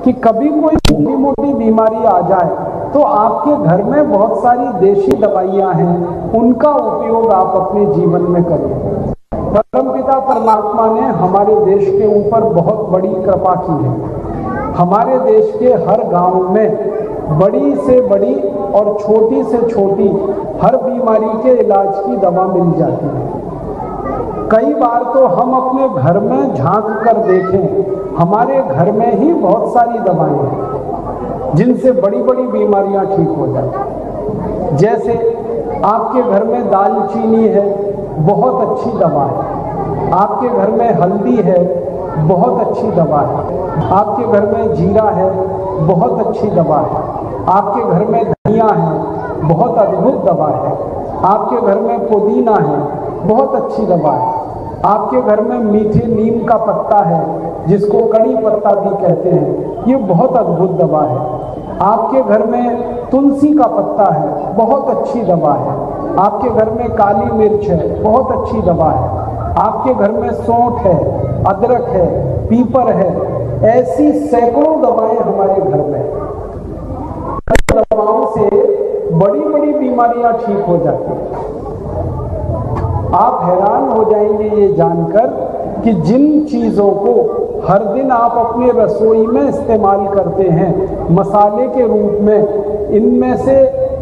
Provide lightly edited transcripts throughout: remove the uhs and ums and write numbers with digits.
कि कभी कोई छोटी मोटी बीमारी आ जाए तो आपके घर में बहुत सारी देशी दवाइयां हैं, उनका उपयोग आप अपने जीवन में करें। परमपिता परमात्मा ने हमारे देश के ऊपर बहुत बड़ी कृपा की है। हमारे देश के हर गांव में बड़ी से बड़ी और छोटी से छोटी हर बीमारी के इलाज की दवा मिल जाती है। कई बार तो हम अपने घर में झांक कर देखें, हमारे घर में ही बहुत सारी दवाएं हैं जिनसे बड़ी बड़ी बीमारियां ठीक हो जाती। जैसे आपके घर में दालचीनी है, बहुत अच्छी दवा है। आपके घर में हल्दी है, बहुत अच्छी दवा है। आपके घर में जीरा है, बहुत अच्छी दवा है। आपके घर में धनिया है, बहुत अद्भुत दवा है। आपके घर में पुदीना है, बहुत अच्छी दवा है। आपके घर में मीठे नीम का पत्ता है, जिसको कड़ी पत्ता भी कहते हैं, ये बहुत अद्भुत दवा है। आपके घर में तुलसी का पत्ता है, बहुत अच्छी दवा है। आपके घर में काली मिर्च है, बहुत अच्छी दवा है। आपके घर में सौंठ है, अदरक है, पीपर है, ऐसी सैकड़ों दवाएं हमारे घर में। दवाओं से बड़ी बड़ी बीमारियां ठीक हो जाती हैं। आप हैरान हो जाएंगे ये जानकर कि जिन चीज़ों को हर दिन आप अपने रसोई में इस्तेमाल करते हैं मसाले के रूप में, इनमें से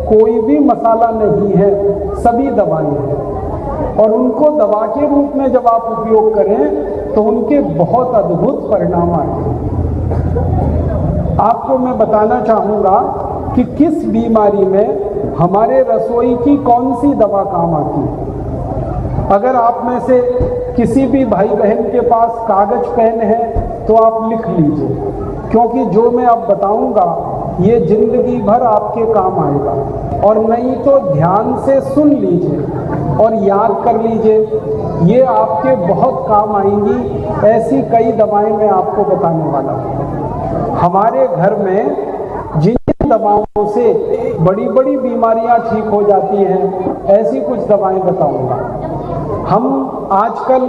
कोई भी मसाला नहीं है, सभी दवाएं हैं। और उनको दवा के रूप में जब आप उपयोग करें तो उनके बहुत अद्भुत परिणाम आते हैं। आपको मैं बताना चाहूँगा कि किस बीमारी में हमारे रसोई की कौन सी दवा काम आती है। अगर आप में से किसी भी भाई बहन के पास कागज पेन है तो आप लिख लीजिए, क्योंकि जो मैं अब बताऊंगा ये जिंदगी भर आपके काम आएगा। और नहीं तो ध्यान से सुन लीजिए और याद कर लीजिए, ये आपके बहुत काम आएंगी। ऐसी कई दवाएं मैं आपको बताने वाला हूँ। हमारे घर में जिन दवाओं से बड़ी बड़ी बीमारियां ठीक हो जाती हैं, ऐसी कुछ दवाएं बताऊंगा। हम आजकल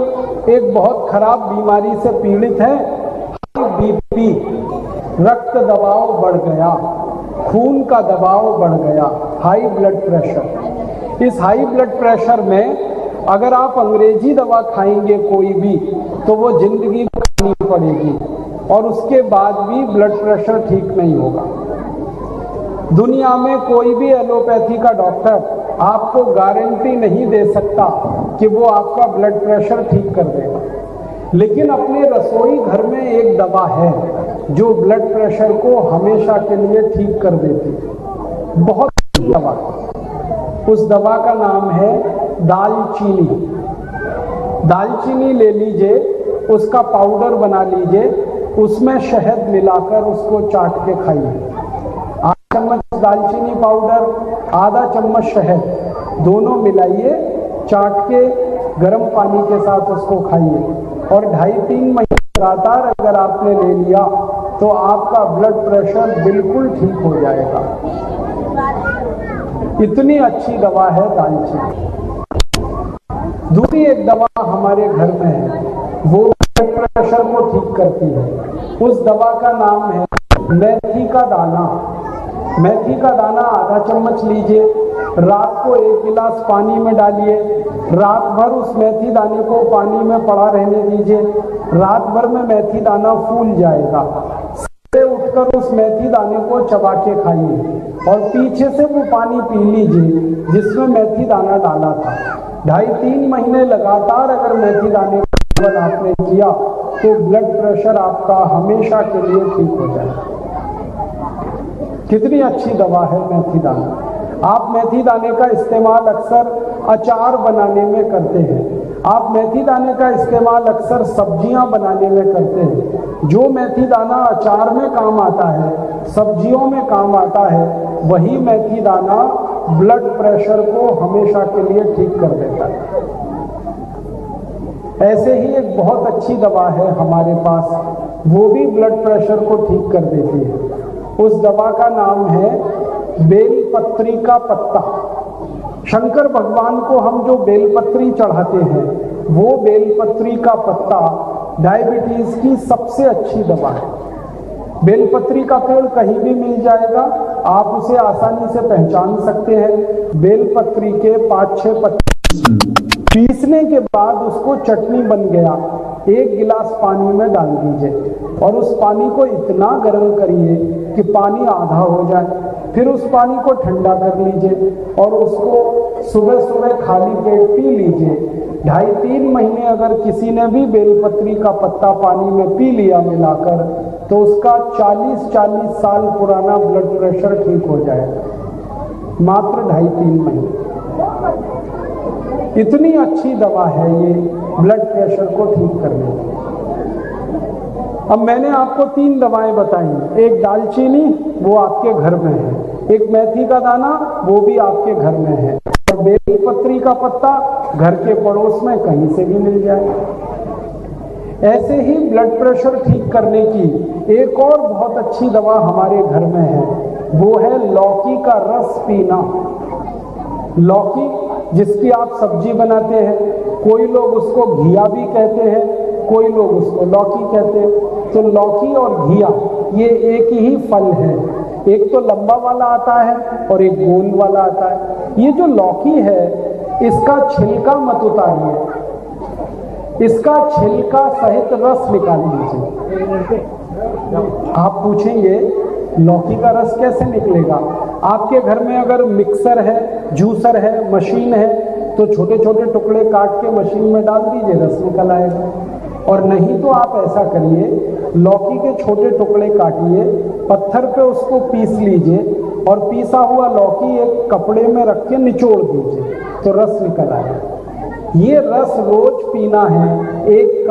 एक बहुत खराब बीमारी से पीड़ित हैं, हाई बीपी, रक्त दबाव बढ़ गया, खून का दबाव बढ़ गया, हाई ब्लड प्रेशर। इस हाई ब्लड प्रेशर में अगर आप अंग्रेजी दवा खाएंगे कोई भी तो वो जिंदगी में खानी पड़ेगी और उसके बाद भी ब्लड प्रेशर ठीक नहीं होगा। दुनिया में कोई भी एलोपैथी का डॉक्टर आपको गारंटी नहीं दे सकता कि वो आपका ब्लड प्रेशर ठीक कर देगा। लेकिन अपने रसोई घर में एक दवा है जो ब्लड प्रेशर को हमेशा के लिए ठीक कर देती है। बहुत दवा, उस दवा का नाम है दालचीनी। दालचीनी ले लीजिए, उसका पाउडर बना लीजिए, उसमें शहद मिलाकर उसको चाट के खाइए। आधा चम्मच दालचीनी पाउडर, आधा चम्मच शहद, दोनों मिलाइए, चाट के गर्म पानी के साथ उसको खाइए। और 2.5-3 महीने लगातार अगर आपने ले लिया तो आपका ब्लड प्रेशर बिल्कुल ठीक हो जाएगा। इतनी अच्छी दवा है दालचीनी। दूसरी एक दवा हमारे घर में है, वो ब्लड प्रेशर को ठीक करती है। उस दवा का नाम है मेथी का दाना। मेथी का दाना आधा चम्मच लीजिए, रात को 1 गिलास पानी में डालिए, रात भर उस मेथी दाने को पानी में पड़ा रहने दीजिए। रात भर में मेथी दाना फूल जाएगा। सुबह उठकर उस मेथी दाने को चबा के खाइए और पीछे से वो पानी पी लीजिए जिसमें मेथी दाना डाला था। 2.5-3 महीने लगातार अगर मेथी दाने का सेवन आपने किया तो ब्लड प्रेशर आपका हमेशा के लिए ठीक हो जाएगा। कितनी अच्छी दवा है मेथी दाना। आप मेथी दाने का इस्तेमाल अक्सर अचार बनाने में करते हैं। आप मेथी दाने का इस्तेमाल अक्सर सब्जियां बनाने में करते हैं। जो मेथी दाना अचार में काम आता है, सब्जियों में काम आता है, वही मेथी दाना ब्लड प्रेशर को हमेशा के लिए ठीक कर देता है। ऐसे ही एक बहुत अच्छी दवा है हमारे पास, वो भी ब्लड प्रेशर को ठीक कर देती है। उस दवा का नाम है बेलपत्री का पत्ता। शंकर भगवान को हम जो बेलपत्री चढ़ाते हैं, वो बेलपत्री का पत्ता डायबिटीज की सबसे अच्छी दवा है। बेलपत्री का पेड़ कहीं भी मिल जाएगा, आप उसे आसानी से पहचान सकते हैं। बेलपत्री के 5-6 पत्ते पीसने के बाद उसको चटनी बन गया, 1 गिलास पानी में डाल दीजिए और उस पानी को इतना गर्म करिए कि पानी आधा हो जाए। फिर उस पानी को ठंडा कर लीजिए और उसको सुबह सुबह खाली पेट पी लीजिए। 2.5-3 महीने अगर किसी ने भी बेलपत्री का पत्ता पानी में पी लिया मिलाकर, तो उसका 40-40 साल पुराना ब्लड प्रेशर ठीक हो जाएगा, मात्र 2.5-3 महीने। इतनी अच्छी दवा है ये ब्लड प्रेशर को ठीक करने की। अब मैंने आपको 3 दवाएं बताई, एक दालचीनी वो आपके घर में है, एक मेथी का दाना वो भी आपके घर में है, और बेलपत्री का पत्ता घर के पड़ोस में कहीं से भी मिल जाए। ऐसे ही ब्लड प्रेशर ठीक करने की एक और बहुत अच्छी दवा हमारे घर में है, वो है लौकी का रस पीना। लौकी जिसकी आप सब्जी बनाते हैं, कोई लोग उसको घिया भी कहते हैं, कोई लोग उसको लौकी कहते हैं। तो लौकी और घिया ये एक ही फल है, एक तो लंबा वाला आता है और एक गोल वाला आता है। ये जो लौकी है इसका छिलका मत उतारिए, इसका छिलका सहित रस निकाल लीजिए। आप पूछेंगे लौकी का रस कैसे निकलेगा? आपके घर में अगर मिक्सर है, जूसर है, मशीन है, तो छोटे छोटे टुकड़े काट के मशीन में डाल दीजिए, रस निकल आएगा। और नहीं तो आप ऐसा करिए, लौकी के छोटे टुकड़े काटिए, पत्थर पे उसको पीस लीजिए और पीसा हुआ लौकी एक कपड़े में रख के निचोड़ दीजिए, तो रस निकल आएगा। ये रस रोज पीना है, 1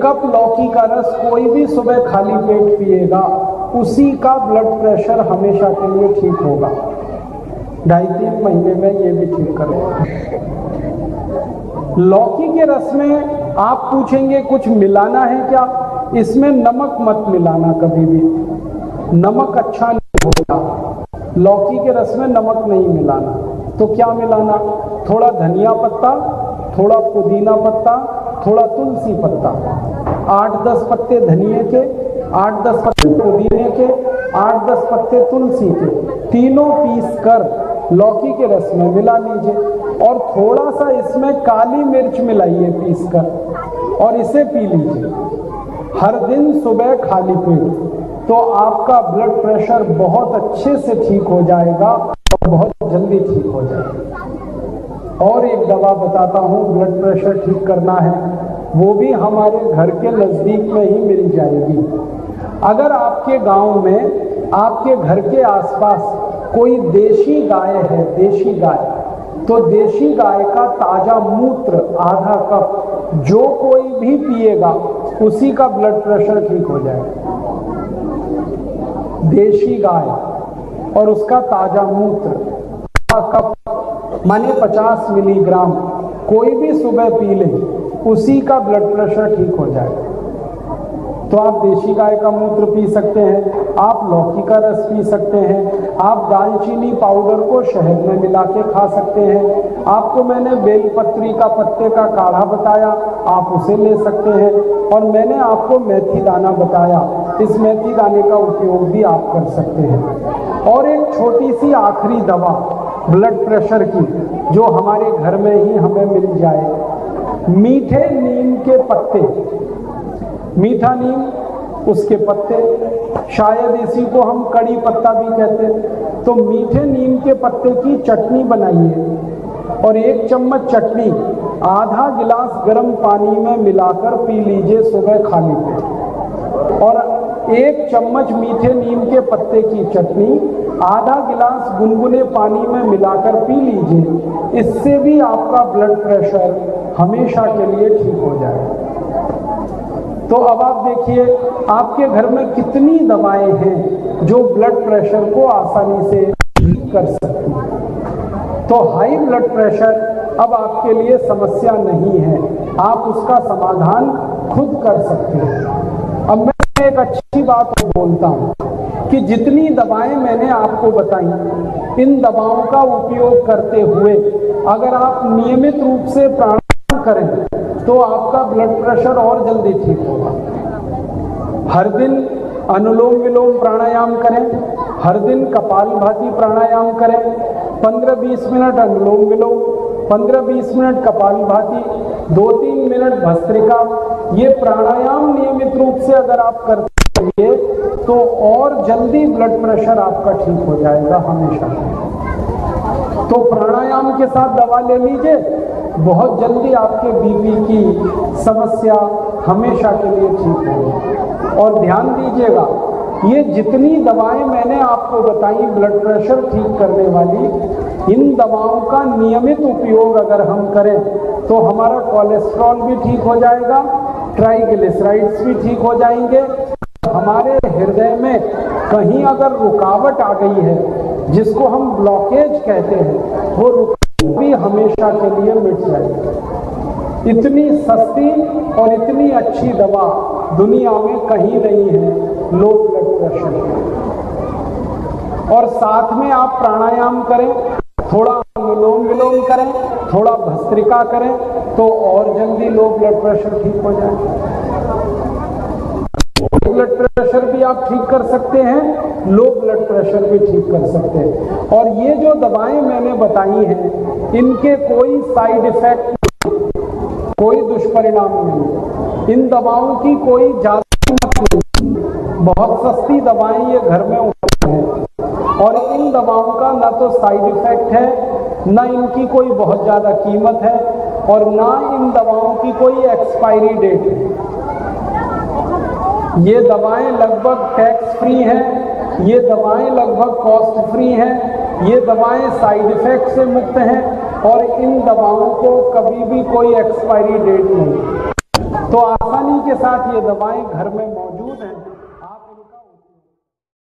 कप लौकी का रस कोई भी सुबह खाली पेट पिएगा, उसी का ब्लड प्रेशर हमेशा के लिए ठीक होगा। 2.5-3 महीने में ये भी ठीक करेगा। लौकी के रस में आप पूछेंगे कुछ मिलाना है क्या? इसमें नमक मत मिलाना कभी भी, नमक अच्छा नहीं होगा। लौकी के रस में नमक नहीं मिलाना। तो क्या मिलाना? थोड़ा धनिया पत्ता, थोड़ा पुदीना पत्ता, थोड़ा तुलसी पत्ता, 8-10 पत्ते धनिए के, 8-10 पत्ते पुदीने के, 8-10 पत्ते तुलसी के, तीनों पीस कर लौकी के रस में मिला लीजिए और थोड़ा सा इसमें काली मिर्च मिलाइए पीस कर और इसे पी लीजिए हर दिन सुबह खाली पेट। तो आपका ब्लड प्रेशर बहुत अच्छे से ठीक हो जाएगा और बहुत जल्दी ठीक हो जाएगा। और एक दवा बताता हूँ ब्लड प्रेशर ठीक करना है, वो भी हमारे घर के नज़दीक में ही मिल जाएगी। अगर आपके गांव में, आपके घर के आसपास कोई देशी गाय है, देशी गाय, तो देशी गाय का ताजा मूत्र आधा कप जो कोई भी पिएगा उसी का ब्लड प्रेशर ठीक हो जाएगा। देशी गाय और उसका ताजा मूत्र आधा कप माने 50 मिलीग्राम कोई भी सुबह पी ले, उसी का ब्लड प्रेशर ठीक हो जाएगा। तो आप देशी गाय का मूत्र पी सकते हैं, आप लौकी का रस पी सकते हैं, आप दालचीनी पाउडर को शहद में मिला के खा सकते हैं। आपको मैंने बेलपत्री का पत्ते का काढ़ा बताया, आप उसे ले सकते हैं। और मैंने आपको मेथी दाना बताया, इस मेथी दाने का उपयोग भी आप कर सकते हैं। और एक छोटी सी आखिरी दवा ब्लड प्रेशर की जो हमारे घर में ही हमें मिल जाए, मीठे नीम के पत्ते, मीठा नीम, उसके पत्ते, शायद इसी को हम कड़ी पत्ता भी कहते हैं। तो मीठे नीम के पत्ते की चटनी बनाइए और 1 चम्मच चटनी आधा गिलास गर्म पानी में मिलाकर पी लीजिए सुबह खाली पेट। और 1 चम्मच मीठे नीम के पत्ते की चटनी आधा गिलास गुनगुने पानी में मिलाकर पी लीजिए, इससे भी आपका ब्लड प्रेशर हमेशा के लिए ठीक हो जाएगा। तो अब आप देखिए आपके घर में कितनी दवाएं हैं जो ब्लड प्रेशर को आसानी से ठीक कर सकती हैं। तो हाई ब्लड प्रेशर अब आपके लिए समस्या नहीं है, आप उसका समाधान खुद कर सकते हैं। अब मैं एक अच्छी बात बोलता हूँ कि जितनी दवाएं मैंने आपको बताई, इन दवाओं का उपयोग करते हुए अगर आप नियमित रूप से प्राणायाम करें तो आपका ब्लड प्रेशर और जल्दी ठीक होगा। हर दिन अनुलोम विलोम प्राणायाम करें, हर दिन कपालभाति प्राणायाम करें, 15-20 मिनट अनुलोम विलोम, 15-20 मिनट कपालभाति, 2-3 मिनट भस्त्रिका। ये प्राणायाम नियमित रूप से अगर आप करते रहिए तो और जल्दी ब्लड प्रेशर आपका ठीक हो जाएगा हमेशा। तो प्राणायाम के साथ दवा ले लीजिए, बहुत जल्दी आपके बीपी की समस्या हमेशा के लिए ठीक होगी। और ध्यान दीजिएगा, ये जितनी दवाएं मैंने आपको बताई ब्लड प्रेशर ठीक करने वाली, इन दवाओं का नियमित उपयोग अगर हम करें तो हमारा कोलेस्ट्रॉल भी ठीक हो जाएगा, ट्राइग्लिसराइड्स भी ठीक हो जाएंगे। हमारे हृदय में कहीं अगर रुकावट आ गई है, जिसको हम ब्लॉकेज कहते हैं, वो रुकावट भी हमेशा के लिए मिट जाएगी। इतनी सस्ती और इतनी अच्छी दवा दुनिया में कहीं नहीं है लो ब्लड प्रेशर की। और साथ में आप प्राणायाम करें, थोड़ा अनुलोम विलोम करें, थोड़ा भस्त्रिका करें, तो और जल्दी लो ब्लड प्रेशर ठीक हो जाए। ब्लड प्रेशर भी आप ठीक कर सकते हैं, लो ब्लड प्रेशर भी ठीक कर सकते हैं। और ये जो दवाएं मैंने बताई हैं, इनके कोई साइड इफेक्ट, कोई दुष्परिणाम नहीं, इन दवाओं की कोई ज्यादा कीमत नहीं, बहुत सस्ती दवाएं ये घर में उपलब्ध हैं। और इन दवाओं का ना तो साइड इफेक्ट है, ना इनकी कोई बहुत ज्यादा कीमत है, और ना इन दवाओं की कोई एक्सपायरी डेट है। ये दवाएं लगभग टैक्स फ्री हैं, ये दवाएं लगभग कॉस्ट फ्री हैं, ये दवाएं साइड इफेक्ट से मुक्त हैं, और इन दवाओं को कभी भी कोई एक्सपायरी डेट नहीं। तो आसानी के साथ ये दवाएं घर में मौजूद